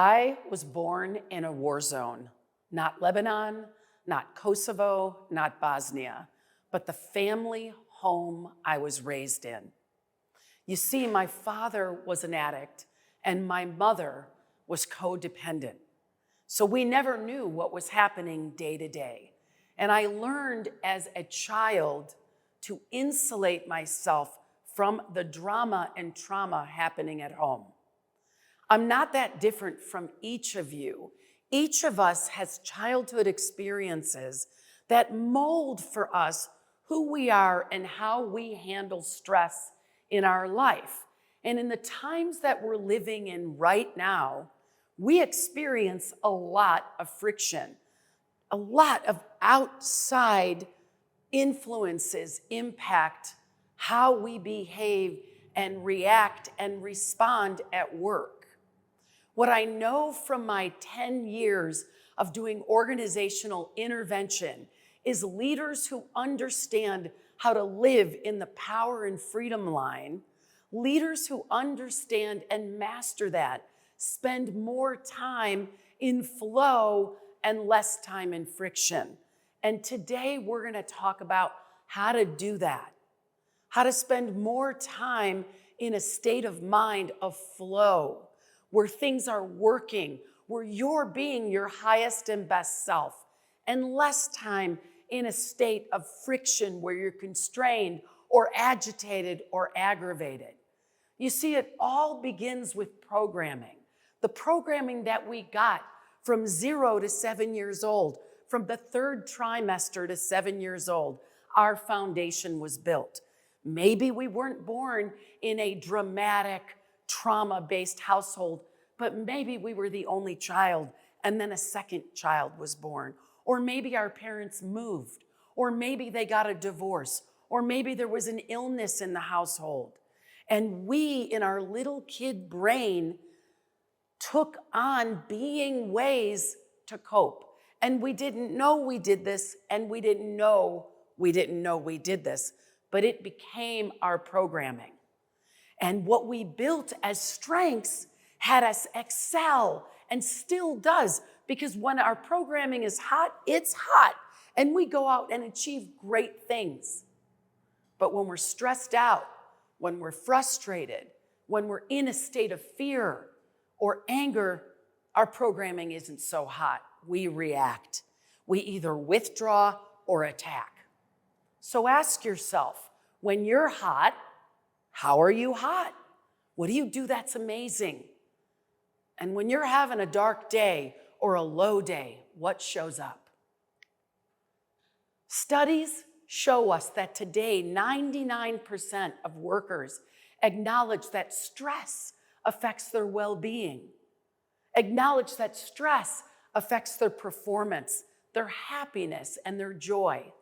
I was born in a war zone, not Lebanon, not Kosovo, not Bosnia, but the family home I was raised in. You see, my father was an addict and my mother was codependent. So we never knew what was happening day to day. And I learned as a child to insulate myself from the drama and trauma happening at home. I'm not that different from each of you. Each of us has childhood experiences that mold for us who we are and how we handle stress in our life. And in the times that we're living in right now, we experience a lot of friction. A lot of outside influences impact how we behave and react and respond at work. What I know from my 10 years of doing organizational intervention is leaders who understand how to live in the power and freedom line, leaders who understand and master that, spend more time in flow and less time in friction. And today we're going to talk about how to do that, how to spend more time in a state of mind of flow, where things are working, where you're being your highest and best self, and less time in a state of friction where you're constrained or agitated or aggravated. You see, it all begins with programming. The programming that we got from 0 to 7 years old, from the third trimester to 7 years old, our foundation was built. Maybe we weren't born in a dramatic, trauma-based household, but maybe we were the only child and then a second child was born. Or maybe our parents moved, or maybe they got a divorce, or maybe there was an illness in the household. And we, in our little kid brain, took on being ways to cope. And we didn't know we did this, and we didn't know we did this, but it became our programming. And what we built as strengths had us excel, and still does, because when our programming is hot, it's hot, and we go out and achieve great things. But when we're stressed out, when we're frustrated, when we're in a state of fear or anger, our programming isn't so hot. We react. We either withdraw or attack. So ask yourself, when you're hot, how are you hot? What do you do that's amazing? And when you're having a dark day or a low day, what shows up? Studies show us that today 99% of workers acknowledge that stress affects their well-being, acknowledge that stress affects their performance, their happiness, and their joy.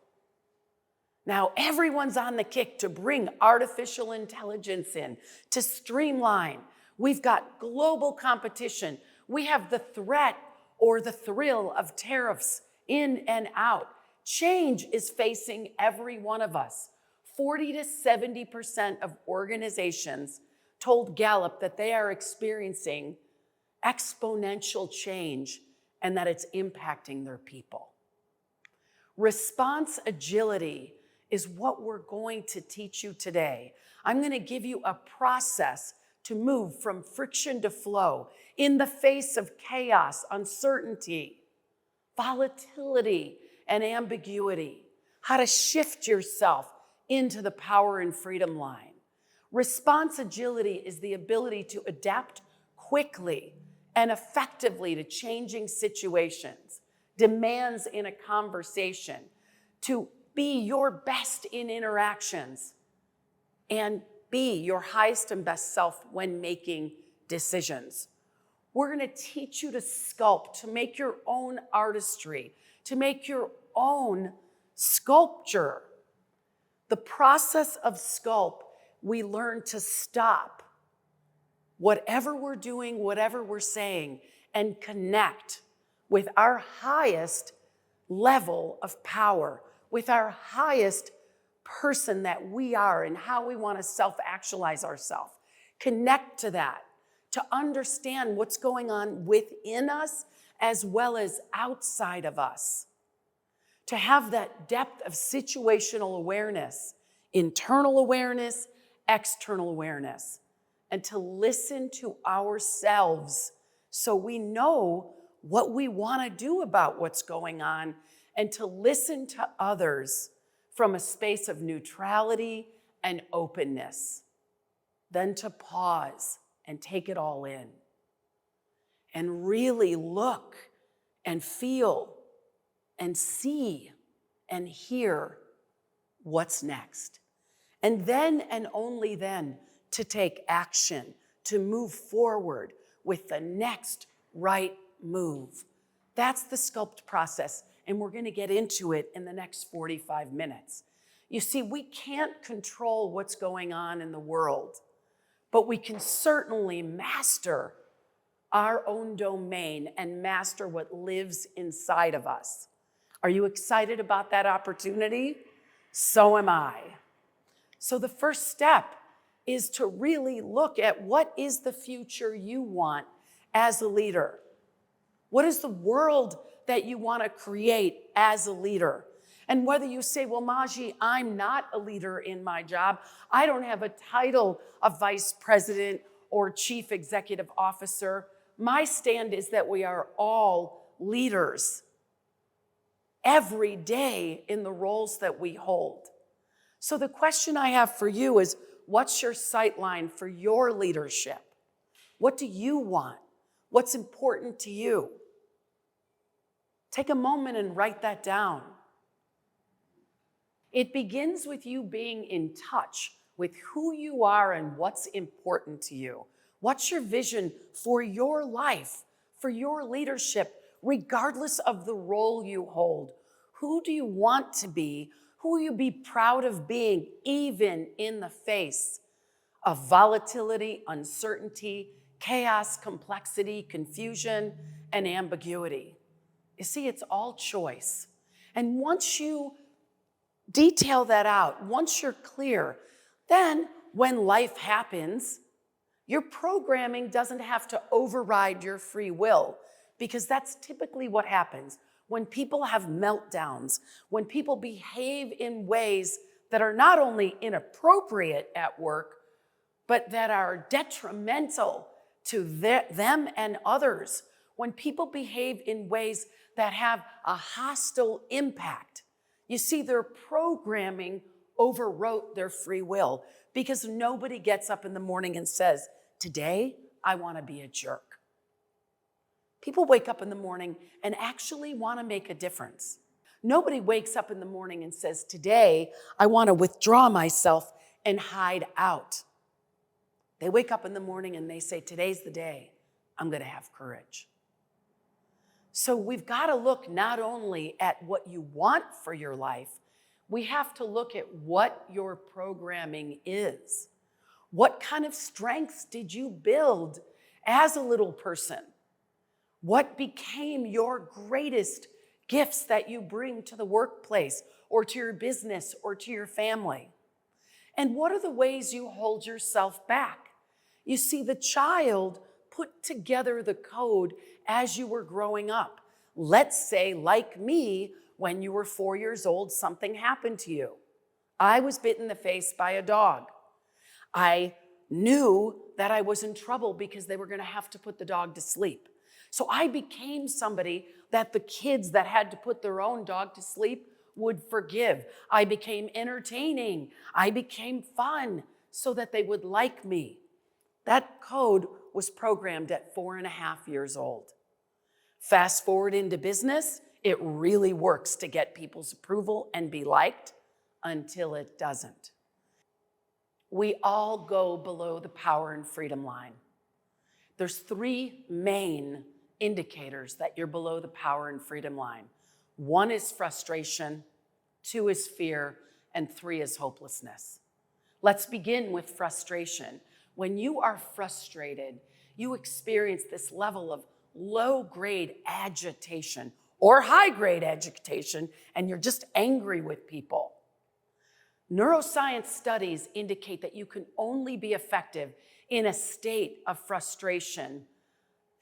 Now, everyone's on the kick to bring artificial intelligence in, to streamline. We've got global competition. We have the threat or the thrill of tariffs in and out. Change is facing every one of us. 40 to 70% of organizations told Gallup that they are experiencing exponential change and that it's impacting their people. Response agility is what we're going to teach you today. I'm going to give you a process to move from friction to flow in the face of chaos, uncertainty, volatility, and ambiguity. How to shift yourself into the power and freedom line. Response agility is the ability to adapt quickly and effectively to changing situations, demands in a conversation, to be your best in interactions, and be your highest and best self when making decisions. We're going to teach you to sculpt, to make your own artistry, to make your own sculpture. The process of sculpt, we learn to stop whatever we're doing, whatever we're saying, and connect with our highest level of power, with our highest person that we are and how we want to self-actualize ourselves. Connect to that. to understand what's going on within us as well as outside of us, to have that depth of situational awareness, internal awareness, external awareness, and to listen to ourselves so we know what we want to do about what's going on, and to listen to others from a space of neutrality and openness. Then to pause and take it all in and really look and feel and see and hear what's next. And then and only then to take action, to move forward with the next right move. That's the sculpt process, and we're going to get into it in the next 45 minutes. You see, we can't control what's going on in the world, but we can certainly master our own domain and master what lives inside of us. Are you excited about that opportunity? So am I. So the first step is to really look at what is the future you want as a leader. What is the world that you want to create as a leader? And whether you say, well, Magi, I'm not a leader in my job. I don't have a title of vice president or chief executive officer. My stand is that we are all leaders every day in the roles that we hold. So the question I have for you is, what's your sightline for your leadership? What do you want? What's important to you? Take a moment and write that down. It begins with you being in touch with who you are and what's important to you. What's your vision for your life, for your leadership, regardless of the role you hold? Who do you want to be? Who will you be proud of being, even in the face of volatility, uncertainty, chaos, complexity, confusion, and ambiguity? You see, it's all choice. And once you detail that out, once you're clear, then when life happens, your programming doesn't have to override your free will, because that's typically what happens when people have meltdowns, when people behave in ways that are not only inappropriate at work, but that are detrimental to them and others. When people behave in ways that have a hostile impact, you see, their programming overwrote their free will, because nobody gets up in the morning and says, today, I want to be a jerk. People wake up in the morning and actually want to make a difference. Nobody wakes up in the morning and says, today, I want to withdraw myself and hide out. They wake up in the morning and they say, today's the day I'm going to have courage. So we've got to look not only at what you want for your life, we have to look at what your programming is. What kind of strengths did you build as a little person? What became your greatest gifts that you bring to the workplace or to your business or to your family? And what are the ways you hold yourself back? You see, the child put together the code as you were growing up. Let's say, like me, when you were 4 years old, something happened to you. I was bit in the face by a dog. I knew that I was in trouble because they were going to have to put the dog to sleep. So I became somebody that the kids that had to put their own dog to sleep would forgive. I became entertaining. I became fun so that they would like me. That code was programmed at 4.5 years old. Fast forward into business, it really works to get people's approval and be liked until it doesn't. We all go below the power and freedom line. There's 3 main indicators that you're below the power and freedom line. 1 is frustration, 2 is fear, and 3 is hopelessness. Let's begin with frustration. When you are frustrated, you experience this level of low-grade agitation or high-grade agitation, and you're just angry with people. Neuroscience studies indicate that you can only be effective in a state of frustration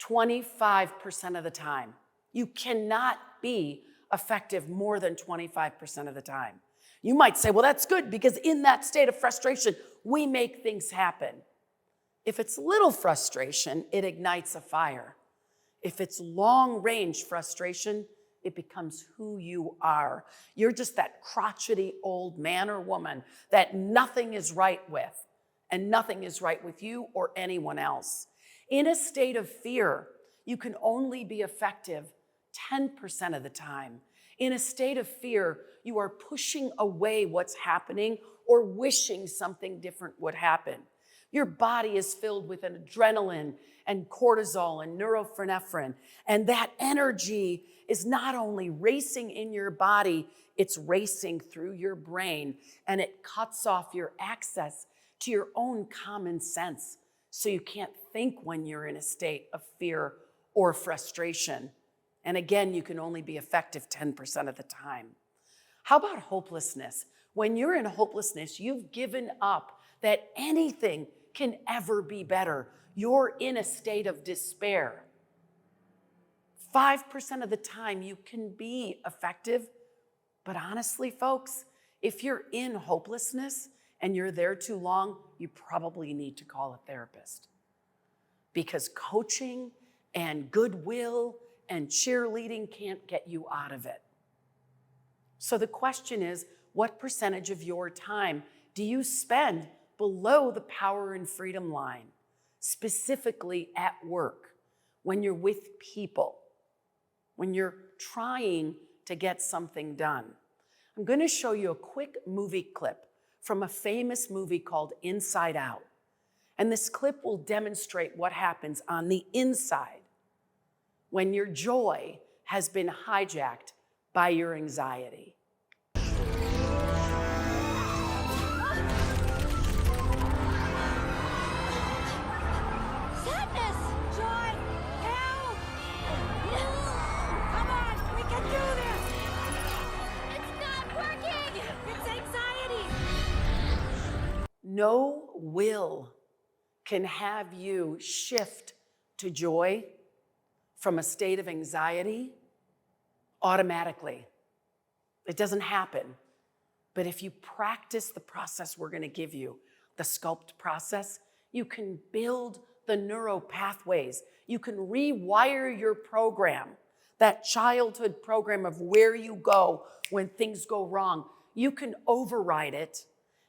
25% of the time. You cannot be effective more than 25% of the time. You might say, well, that's good because in that state of frustration, we make things happen. If it's little frustration, it ignites a fire. If it's long-range frustration, it becomes who you are. You're just that crotchety old man or woman that nothing is right with, and nothing is right with you or anyone else. In a state of fear, you can only be effective 10% of the time. In a state of fear, you are pushing away what's happening or wishing something different would happen. Your body is filled with an adrenaline and cortisol and norepinephrine, and that energy is not only racing in your body, it's racing through your brain, and it cuts off your access to your own common sense, so you can't think when you're in a state of fear or frustration. And again, you can only be effective 10% of the time. How about hopelessness? When you're in hopelessness, you've given up that anything can ever be better. You're in a state of despair. 5% of the time you can be effective, but honestly, folks, if you're in hopelessness and you're there too long, you probably need to call a therapist. Because coaching and goodwill and cheerleading can't get you out of it. So the question is, what percentage of your time do you spend below the power and freedom line, specifically at work, when you're with people, when you're trying to get something done? I'm going to show you a quick movie clip from a famous movie called Inside Out. And this clip will demonstrate what happens on the inside when your joy has been hijacked by your anxiety. Sadness! Joy! Help! Come on, we can do this! It's not working! It's anxiety! No will can have you shift to joy from a state of anxiety automatically. It doesn't happen. But if you practice the process we're going to give you, the sculpt process, you can build the neural pathways. You can rewire your program, that childhood program of where you go when things go wrong. You can override it,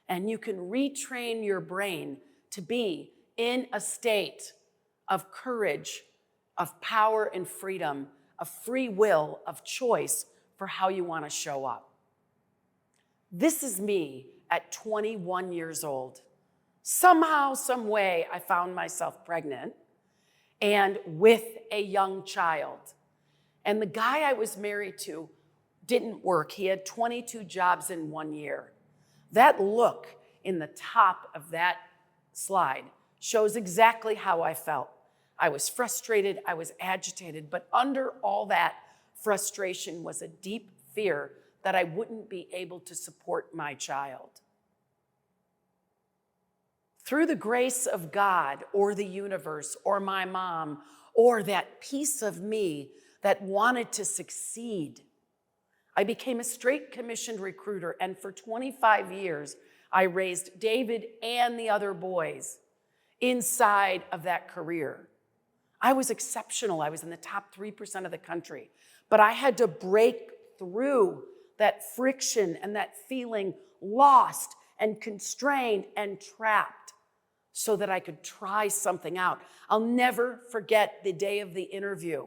and you can retrain your brain to be in a state of courage, of power and freedom, of free will, of choice for how you want to show up. This is me at 21 years old. Somehow, some way, I found myself pregnant and with a young child. And the guy I was married to didn't work. He had 22 jobs in 1 year. That look in the top of that slide shows exactly how I felt. I was frustrated, I was agitated, but under all that frustration was a deep fear that I wouldn't be able to support my child. Through the grace of God or the universe or my mom or that piece of me that wanted to succeed, I became a straight commissioned recruiter, and for 25 years, I raised David and the other boys inside of that career. I was exceptional. I was in the top 3% of the country. But I had to break through that friction and that feeling lost and constrained and trapped so that I could try something out. I'll never forget the day of the interview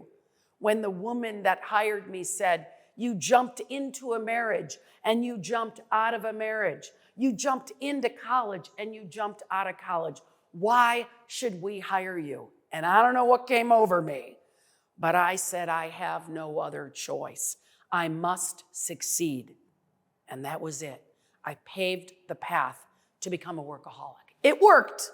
when the woman that hired me said, "You jumped into a marriage and you jumped out of a marriage. You jumped into college and you jumped out of college. Why should we hire you?" And I don't know what came over me, but I said, I have no other choice. I must succeed. And that was it. I paved the path to become a workaholic. It worked.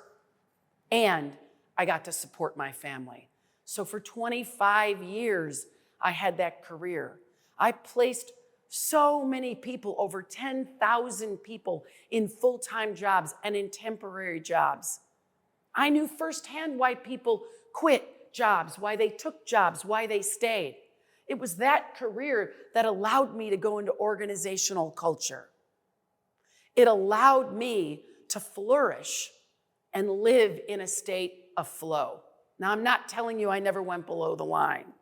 And I got to support my family. So for 25 years, I had that career. I placed so many people, over 10,000 people, in full-time jobs and in temporary jobs. I knew firsthand why people quit jobs, why they took jobs, why they stayed. It was that career that allowed me to go into organizational culture. It allowed me to flourish and live in a state of flow. Now, I'm not telling you I never went below the line,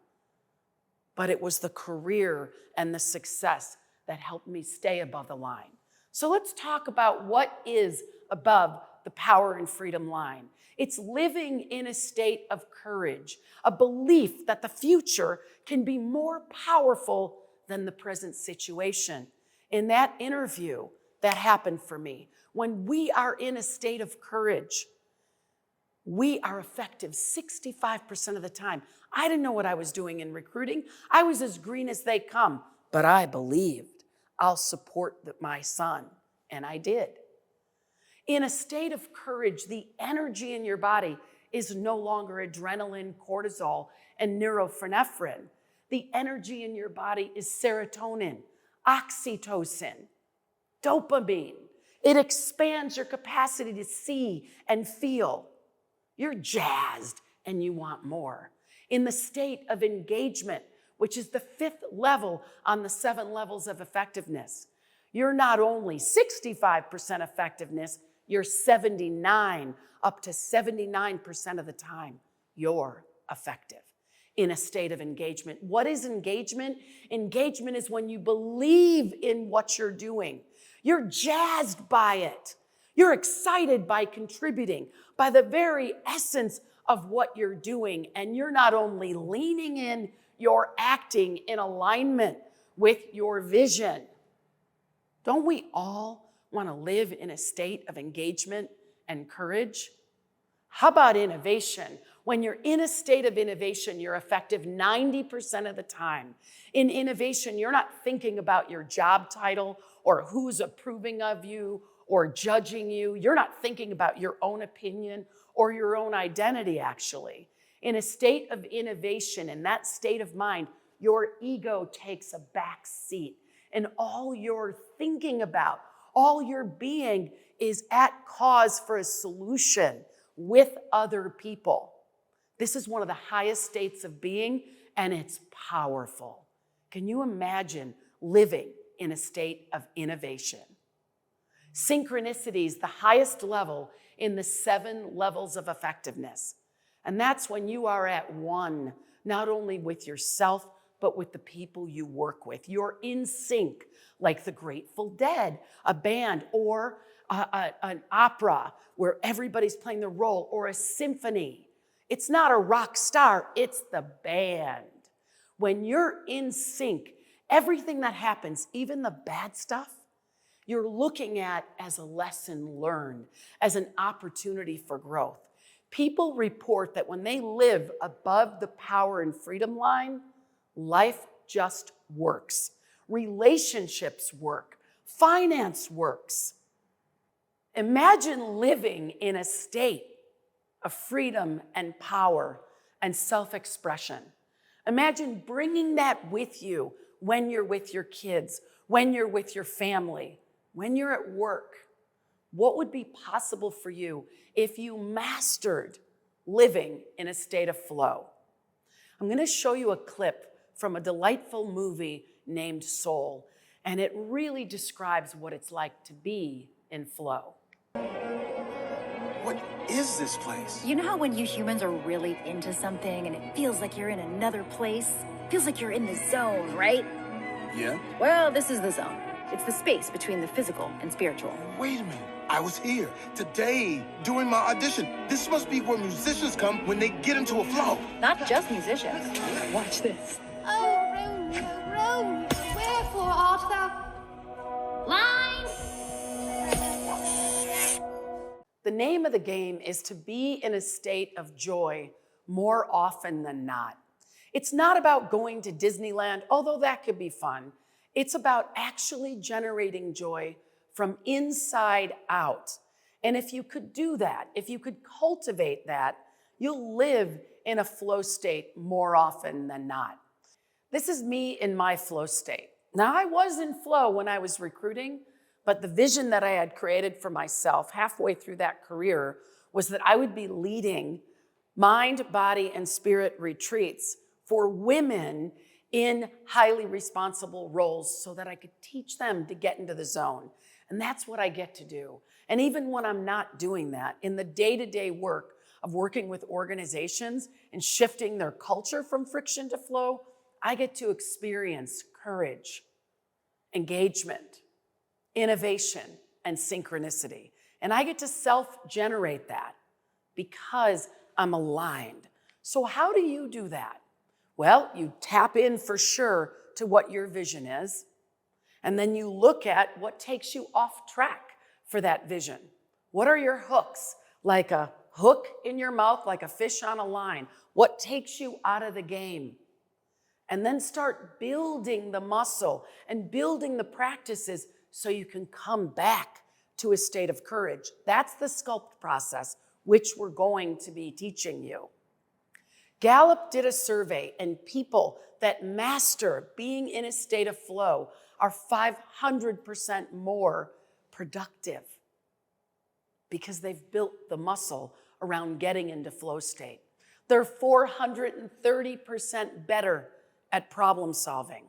but it was the career and the success that helped me stay above the line. So let's talk about what is above the power and freedom line. It's living in a state of courage, a belief that the future can be more powerful than the present situation. In that interview, that happened for me. When we are in a state of courage, we are effective 65% of the time. I didn't know what I was doing in recruiting. I was as green as they come, but I believed I'll support my son, and I did. In a state of courage, the energy in your body is no longer adrenaline, cortisol, and norepinephrine. The energy in your body is serotonin, oxytocin, dopamine. It expands your capacity to see and feel. You're jazzed and you want more. In the state of engagement, which is the 5th level on the 7 levels of effectiveness, you're not only 65% effectiveness, you're 79, up to 79% of the time, you're effective in a state of engagement. What is engagement? Engagement is when you believe in what you're doing. You're jazzed by it. You're excited by contributing, by the very essence of what you're doing. And you're not only leaning in, you're acting in alignment with your vision. Don't we all want to live in a state of engagement and courage? How about innovation? When you're in a state of innovation, you're effective 90% of the time. In innovation, you're not thinking about your job title or who's approving of you or judging you. You're not thinking about your own opinion or your own identity, actually. In a state of innovation, in that state of mind, your ego takes a back seat, and all you're thinking about, all your being is at cause for a solution with other people. This is one of the highest states of being, and it's powerful. Can you imagine living in a state of innovation? Synchronicity is the highest level in the 7 levels of effectiveness. And that's when you are at one, not only with yourself, but with the people you work with. You're in sync, like the Grateful Dead, a band, or an opera where everybody's playing the role, or a symphony. It's not a rock star, it's the band. When you're in sync, everything that happens, even the bad stuff, you're looking at as a lesson learned, as an opportunity for growth. People report that when they live above the power and freedom line, life just works. Relationships work. Finance works. Imagine living in a state of freedom and power and self-expression. Imagine bringing that with you when you're with your kids, when you're with your family, when you're at work. What would be possible for you if you mastered living in a state of flow? I'm going to show you a clip from a delightful movie named Soul, and it really describes what it's like to be in flow. What is this place? You know how when you humans are really into something and it feels like you're in another place? Feels like you're in the zone, right? Yeah? Well, this is the zone. It's the space between the physical and spiritual. Wait a minute. I was here today during my audition. This must be where musicians come when they get into a flow. Not just musicians. Watch this. Oh, Romeo, Romeo, wherefore art thou? Line! The name of the game is to be in a state of joy more often than not. It's not about going to Disneyland, although that could be fun. It's about actually generating joy from inside out. And if you could do that, if you could cultivate that, you'll live in a flow state more often than not. This is me in my flow state. Now, I was in flow when I was recruiting, but the vision that I had created for myself halfway through that career was that I would be leading mind, body, and spirit retreats for women in highly responsible roles so that I could teach them to get into the zone. And that's what I get to do. And even when I'm not doing that, in the day-to-day work of working with organizations and shifting their culture from friction to flow, I get to experience courage, engagement, innovation, and synchronicity. And I get to self-generate that because I'm aligned. So how do you do that? Well, you tap in for sure to what your vision is, and then you look at what takes you off track for that vision. What are your hooks? Like a hook in your mouth, like a fish on a line. What takes you out of the game? And then start building the muscle and building the practices so you can come back to a state of courage. That's the sculpt process, which we're going to be teaching you. Gallup did a survey, and people that master being in a state of flow are 500% more productive because they've built the muscle around getting into flow state. They're 430% better at problem solving.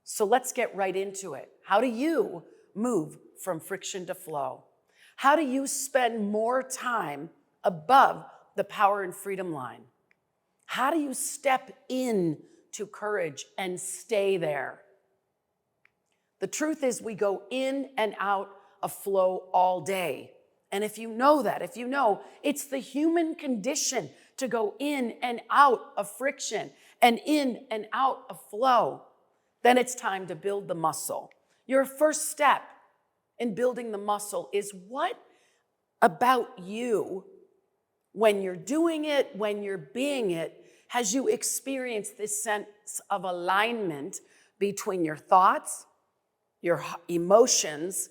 So let's get right into it. How do you move from friction to flow? How do you spend more time above the power and freedom line? How do you step in to courage and stay there? The truth is we go in and out of flow all day. And if you know that, if you know it's the human condition to go in and out of friction and in and out of flow, then it's time to build the muscle. Your first step in building the muscle is what about you, when you're doing it, when you're being it, has you experienced this sense of alignment between your thoughts, your emotions,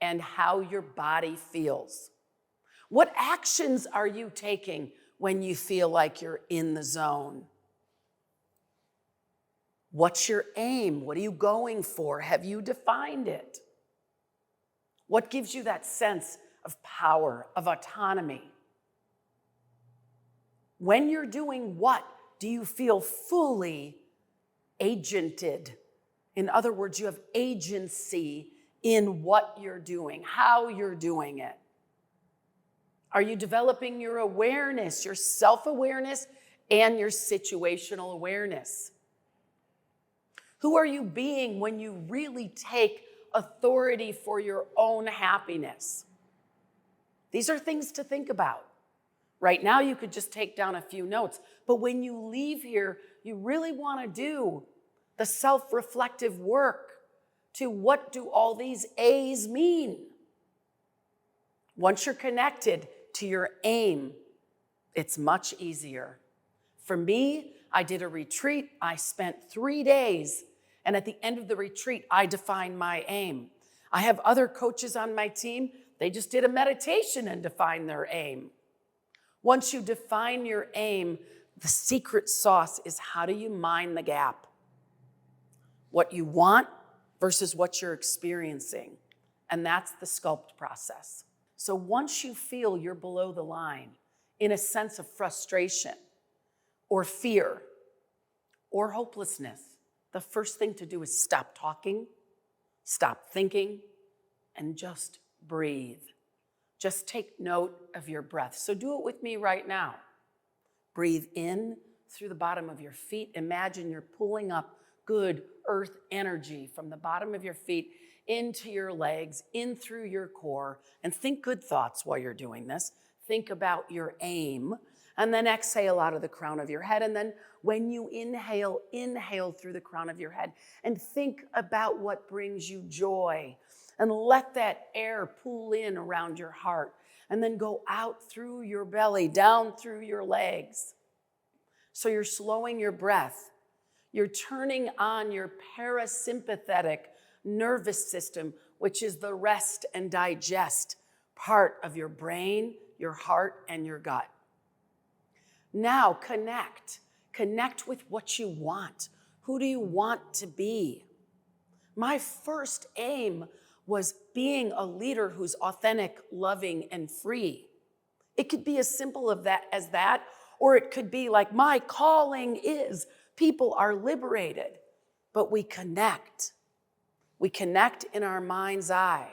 and how your body feels? What actions are you taking when you feel like you're in the zone? What's your aim? What are you going for? Have you defined it? What gives you that sense of power, of autonomy? When you're doing what, do you feel fully agented? In other words, you have agency in what you're doing, how you're doing it. Are you developing your awareness, your self-awareness, and your situational awareness? Who are you being when you really take authority for your own happiness? These are things to think about. Right now, you could just take down a few notes, but when you leave here, you really want to do the self-reflective work to what do all these A's mean? Once you're connected to your aim, it's much easier. For me, I did a retreat. I spent 3 days, and at the end of the retreat, I defined my aim. I have other coaches on my team. They just did a meditation and defined their aim. Once you define your aim, the secret sauce is how do you mind the gap? What you want versus what you're experiencing. And that's the sculpt process. So once you feel you're below the line in a sense of frustration or fear or hopelessness, the first thing to do is stop talking, stop thinking, and just breathe. Just take note of your breath. So do it with me right now. Breathe in through the bottom of your feet. Imagine you're pulling up good earth energy from the bottom of your feet into your legs, in through your core, and think good thoughts while you're doing this. Think about your aim, and then exhale out of the crown of your head. And then when you inhale, inhale through the crown of your head, and think about what brings you joy. And let that air pool in around your heart and then go out through your belly, down through your legs. So you're slowing your breath. You're turning on your parasympathetic nervous system, which is the rest and digest part of your brain, your heart, and your gut. Now connect. Connect with what you want. Who do you want to be? My first aim was being a leader who's authentic, loving, and free. It could be as simple as that, or it could be like, my calling is, people are liberated, but we connect. We connect in our mind's eye.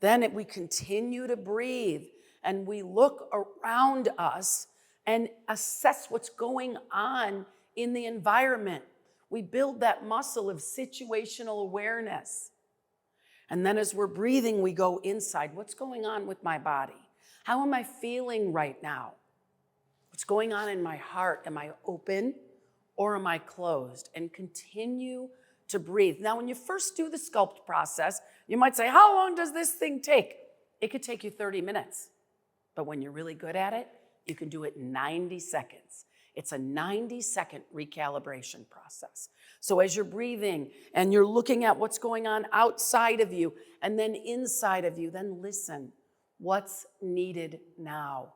Then we continue to breathe and we look around us and assess what's going on in the environment. We build that muscle of situational awareness. And then as we're breathing, we go inside. What's going on with my body? How am I feeling right now? What's going on in my heart? Am I open or am I closed? And continue to breathe. Now, when you first do the sculpt process, you might say, how long does this thing take? It could take you 30 minutes. But when you're really good at it, you can do it in 90 seconds. It's a 90-second recalibration process. So as you're breathing and you're looking at what's going on outside of you and then inside of you, then listen. What's needed now?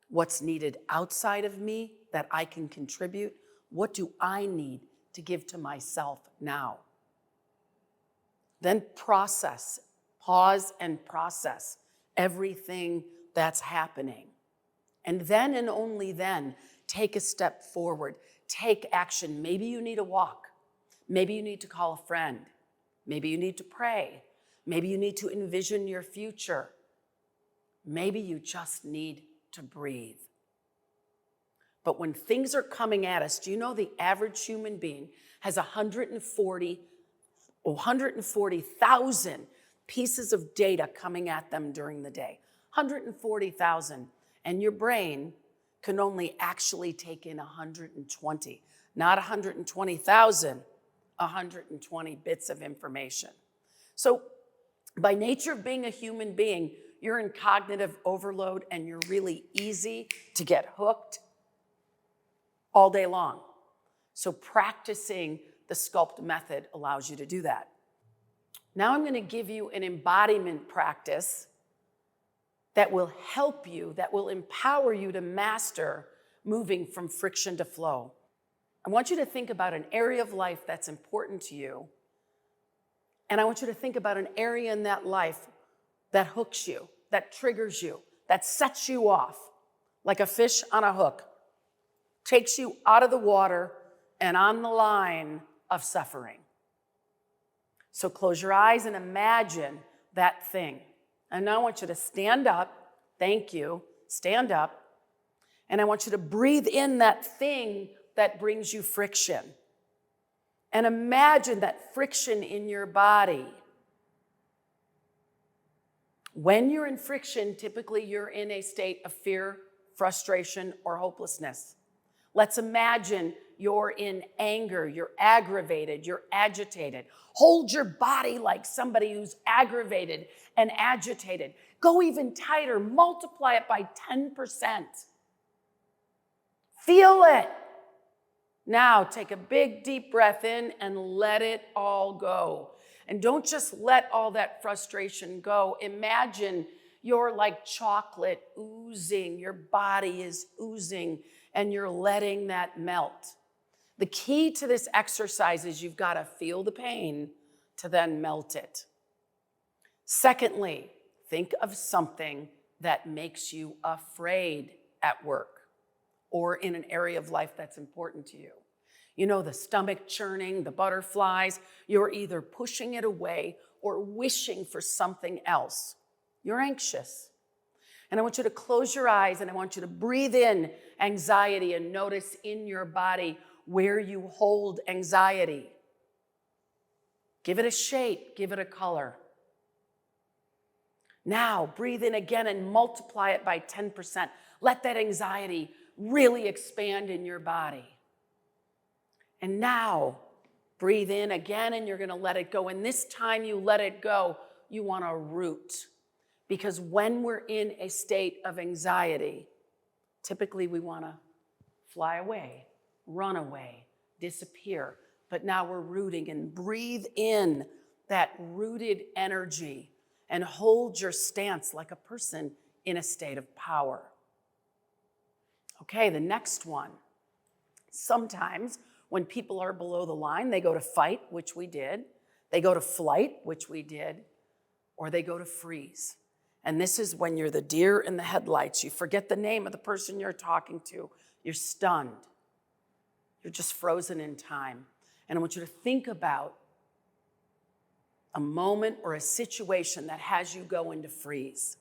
What's needed outside of me that I can contribute? What do I need to give to myself now? Then process, pause and process everything that's happening. And then and only then, take a step forward. Take action. Maybe you need a walk. Maybe you need to call a friend. Maybe you need to pray. Maybe you need to envision your future. Maybe you just need to breathe. But when things are coming at us, do you know the average human being has 140,000 pieces of data coming at them during the day? 140,000. And your brain can only actually take in 120, not 120,000, 120 bits of information. So by nature of being a human being, you're in cognitive overload and you're really easy to get hooked all day long. So practicing the sculpt method allows you to do that. Now I'm going to give you an embodiment practice that will help you, that will empower you to master moving from friction to flow. I want you to think about an area of life that's important to you, and I want you to think about an area in that life that hooks you, that triggers you, that sets you off like a fish on a hook, takes you out of the water and on the line of suffering. So close your eyes and imagine that thing. And now I want you to stand up. Thank you. Stand up. And I want you to breathe in that thing that brings you friction. And imagine that friction in your body. When you're in friction, typically you're in a state of fear, frustration, or hopelessness. Let's imagine you're in anger, you're aggravated, you're agitated. Hold your body like somebody who's aggravated and agitated. Go even tighter, multiply it by 10%. Feel it. Now take a big deep breath in and let it all go. And don't just let all that frustration go. Imagine you're like chocolate oozing, your body is oozing, and you're letting that melt. The key to this exercise is you've got to feel the pain to then melt it. Secondly, think of something that makes you afraid at work or in an area of life that's important to you. You know, the stomach churning, the butterflies, you're either pushing it away or wishing for something else. You're anxious. And I want you to close your eyes and I want you to breathe in anxiety and notice in your body where you hold anxiety. Give it a shape, give it a color. Now, breathe in again and multiply it by 10%. Let that anxiety really expand in your body. And now, breathe in again and you're going to let it go. And this time you let it go, you want to root. Because when we're in a state of anxiety, typically we want to fly away, run away, disappear. But now we're rooting, and breathe in that rooted energy and hold your stance like a person in a state of power. Okay, the next one. Sometimes when people are below the line, they go to fight, which we did. They go to flight, which we did. Or they go to freeze. And this is when you're the deer in the headlights. You forget the name of the person you're talking to. You're stunned. You're just frozen in time. And I want you to think about a moment or a situation that has you go into freeze.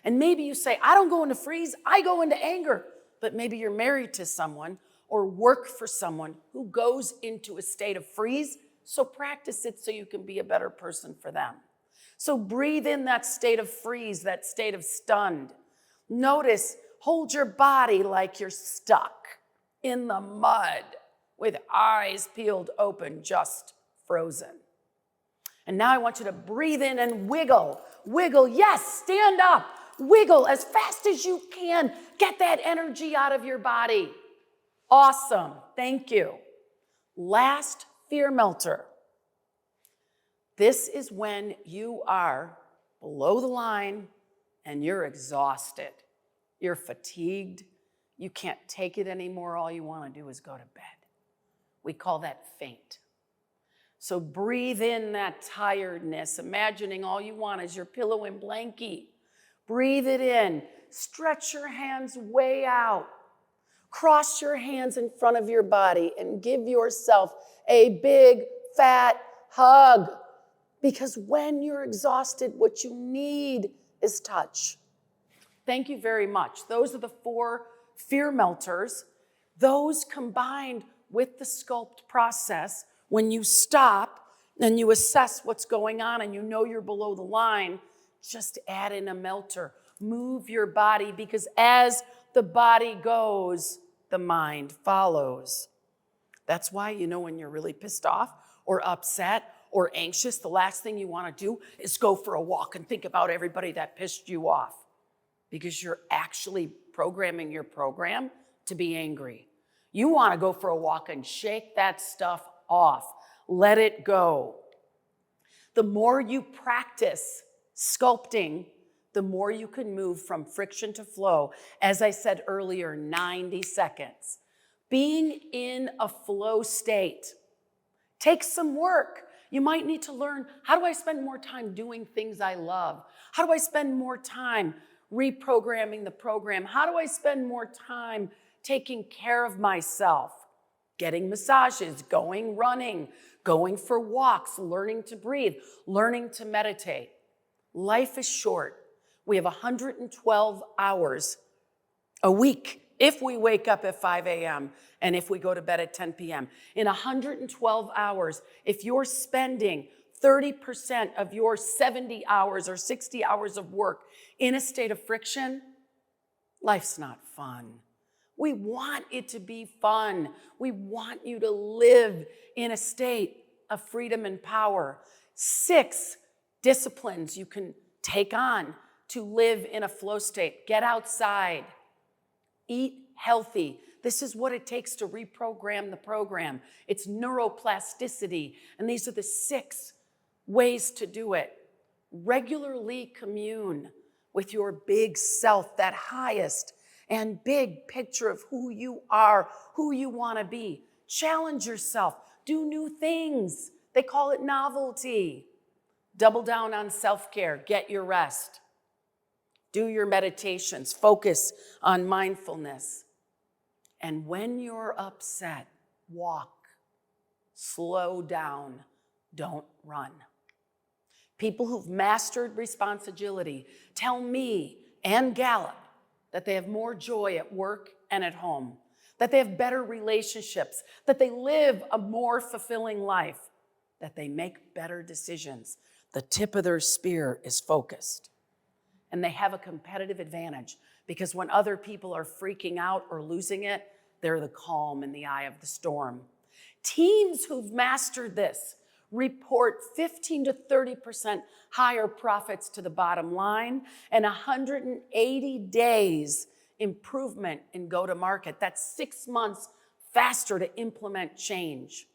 And maybe you say, I don't go into freeze, I go into anger. But maybe you're married to someone or work for someone who goes into a state of freeze. So practice it so you can be a better person for them. So breathe in that state of freeze, that state of stunned. Notice, hold your body like you're stuck in the mud with eyes peeled open, just frozen. And now I want you to breathe in and wiggle. Wiggle, yes, stand up. Wiggle as fast as you can. Get that energy out of your body. Awesome, thank you. Last fear melter. This is when you are below the line and you're exhausted. You're fatigued. You can't take it anymore. All you want to do is go to bed. We call that faint. So breathe in that tiredness, imagining all you want is your pillow and blankie. Breathe it in. Stretch your hands way out. Cross your hands in front of your body and give yourself a big, fat hug. Because when you're exhausted, what you need is touch. Thank you very much. Those are the 4 fear melters. Those combined with the sculpt process, when you stop and you assess what's going on and you know you're below the line, just add in a melter. Move your body, because as the body goes, the mind follows. That's why, when you're really pissed off or upset or anxious, the last thing you want to do is go for a walk and think about everybody that pissed you off, because you're actually programming your program to be angry. You want to go for a walk and shake that stuff off. Let it go. The more you practice sculpting, the more you can move from friction to flow. As I said earlier, 90 seconds. Being in a flow state takes some work. You might need to learn, how do I spend more time doing things I love? How do I spend more time reprogramming the program? How do I spend more time taking care of myself? Getting massages, going running, going for walks, learning to breathe, learning to meditate. Life is short. We have 112 hours a week if we wake up at 5 a.m. and if we go to bed at 10 p.m. In 112 hours, if you're spending 30% of your 70 hours or 60 hours of work in a state of friction, life's not fun. We want it to be fun. We want you to live in a state of freedom and power. 6 disciplines you can take on to live in a flow state. Get outside. Eat healthy. This is what it takes to reprogram the program. It's neuroplasticity. And these are the 6 ways to do it. Regularly commune with your big self, that highest and big picture of who you are, who you want to be. Challenge yourself. Do new things. They call it novelty. Double down on self-care. Get your rest. Do your meditations. Focus on mindfulness. And when you're upset, walk. Slow down. Don't run. People who've mastered ResponseAgility tell me and Gallup that they have more joy at work and at home, that they have better relationships, that they live a more fulfilling life, that they make better decisions. The tip of their spear is focused. And they have a competitive advantage because when other people are freaking out or losing it, they're the calm in the eye of the storm. Teams who've mastered this report 15 to 30% higher profits to the bottom line and 180 days improvement in go-to-market. That's 6 months faster to implement change.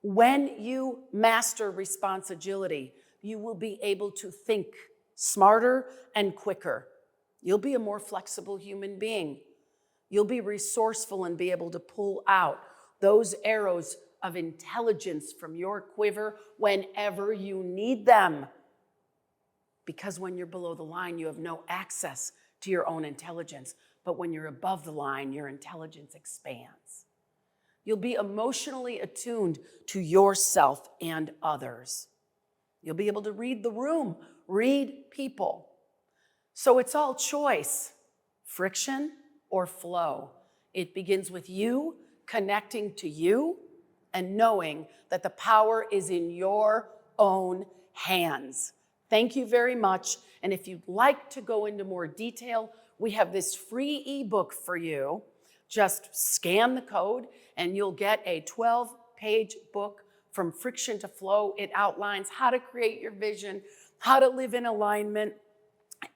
When you master ResponseAgility, you will be able to think smarter and quicker. You'll be a more flexible human being. You'll be resourceful and be able to pull out those arrows of intelligence from your quiver whenever you need them. Because when you're below the line, you have no access to your own intelligence. But when you're above the line, your intelligence expands. You'll be emotionally attuned to yourself and others. You'll be able to read the room, read people. So it's all choice, friction or flow. It begins with you connecting to you and knowing that the power is in your own hands. Thank you very much. And if you'd like to go into more detail, we have this free ebook for you. Just scan the code and you'll get a 12-page book from friction to flow. It outlines how to create your vision, how to live in alignment,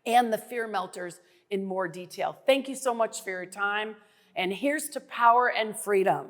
and the fear melters in more detail. Thank you so much for your time. And here's to power and freedom.